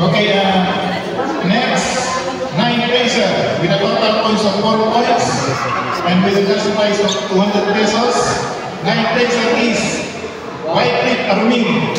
Okay, next, 9 placer with a total points of 4 points and with a cash prize of 200 pesos. 9 placer is White Lip Armin.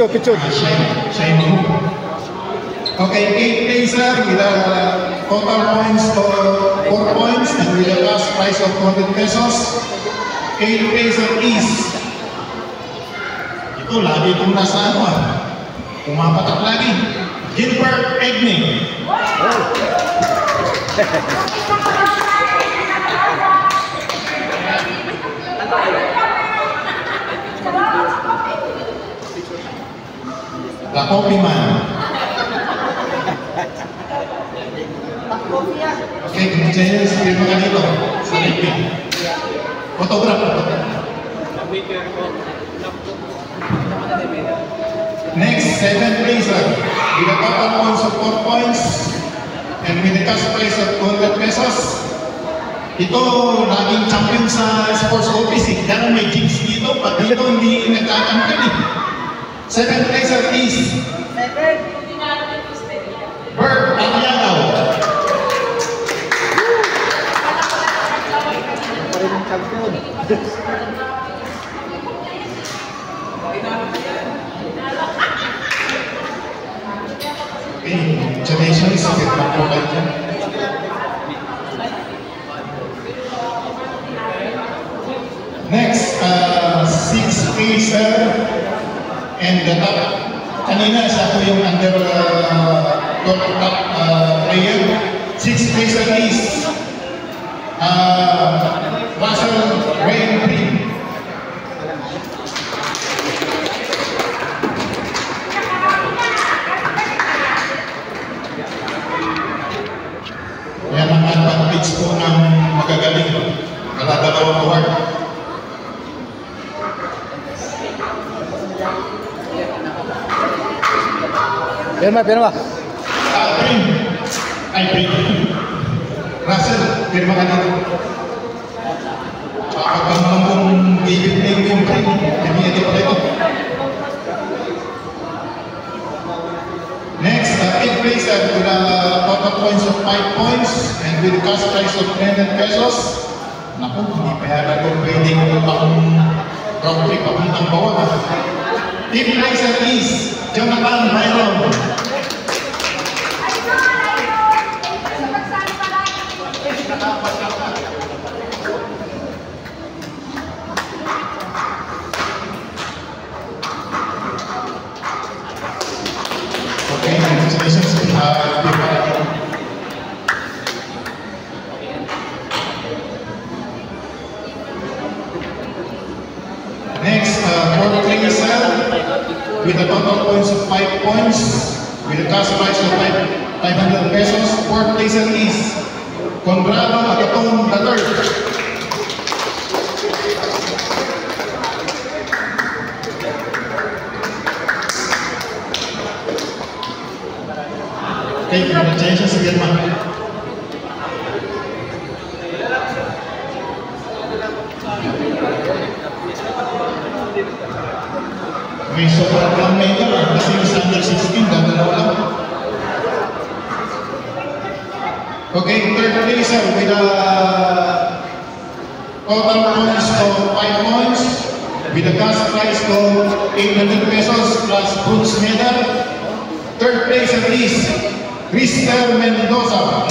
Picture. Shiny. Okay, 8 placer with a total points of 4 points and with a cash prize of 200 pesos. 8 placer is ito, lagi itong nasa ano pumapatak lagi. Gilbert Egni. La Coffee Man. Okay, kemudian film ka dito sa living. Photograph. Next, 7 placer with a total points of 4 points and with a cash prize of 200 pesos. Ito, laging champion sa sports office eh. Kaya may jigs dito, pag dito hindi nagkakampiyon eh. 7 placer is Bert Aliagaw. Okay, congratulations sa pagpaprovide dyan. Next, 6 placer and the top, kanina siya po yung under top player. 6 placer is Russell Wayne Green. Yan ang advantage po ng magagaling. Kaladalawang award. Pirma. Green. Russell, pirma ka dito. Kapag kang mong bibig yung green, pinili pa ito. Next, 8 placer with a total points of 5 points and with a cash prize of 300 pesos. Naku, hindi pa yan ako pwedeng pang round trip papuntang bawat. 8 placer is Jonathan Byron. Okay, congratulations. Next, 4 placer with a total points of 5 points with a cash prize of 500 pesos. 4th placer is Conrado Agaton III. Okay, congratulations again, ma'am. May sobrang lang medal kasi sa under 16, dadalawa lang. Okay, 3rd placer with a total points of 5 points with a cash prize of 800 pesos plus bronze medal. 3rd placer is Crister Mendoza.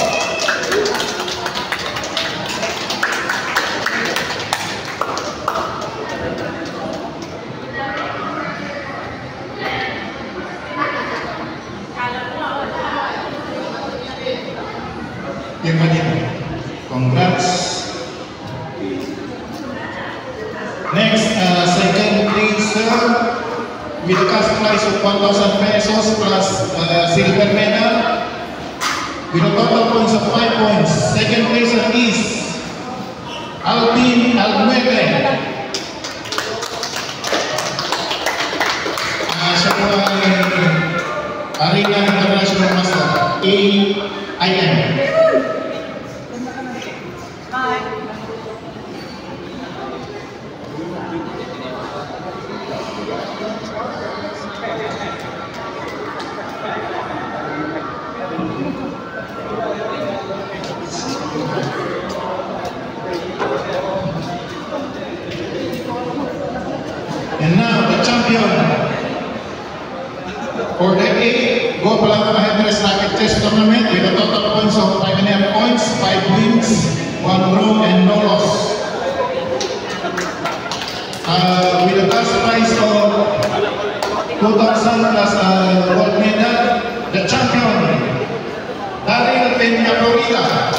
Congrats. Next, 2nd placer with a cash prize of 1,000 pesos plus silver medal with a total points of 5 points. 2nd placer is Alvin Almueble. AM. And now the champion for the 8th Go Palangka Headrest Racket Chess Tournament with a total points of 5.5 points, 5 wins, 1 draw and no loss. With a cash prize of 2,000 plus gold medal, the champion, Daryl Peña Florida.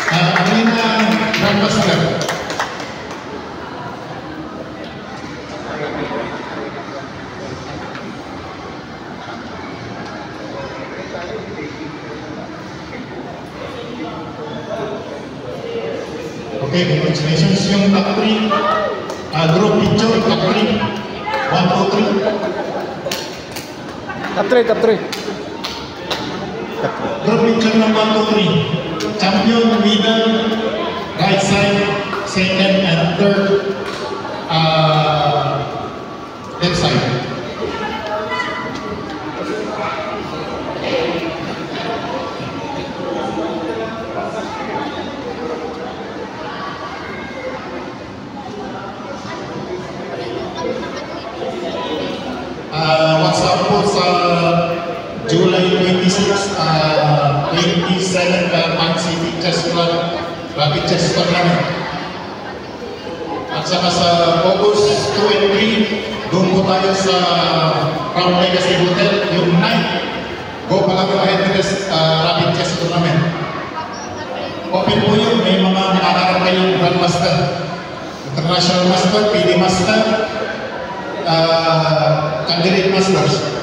Alina Grandmaster. Okay, congratulations yung top 3. Group picture, top 3. 1, 2, 3. Top 3, top 3. Group picture ng 1, 2, 3. Champion, middle, right side, second and third, left side. What's up po sa July 26, 27 Pan City Chess Club Rapid Chess Tournament. At saka sa August 2 and 3, doon po tayo sa Crown Legacy Hotel, yung 9th Go Palangka Headrest Rapid Chess Tournament. Open po yun, may mga nakakaroon kayong Grandmaster, International Master, PD Master, Candidate Masters.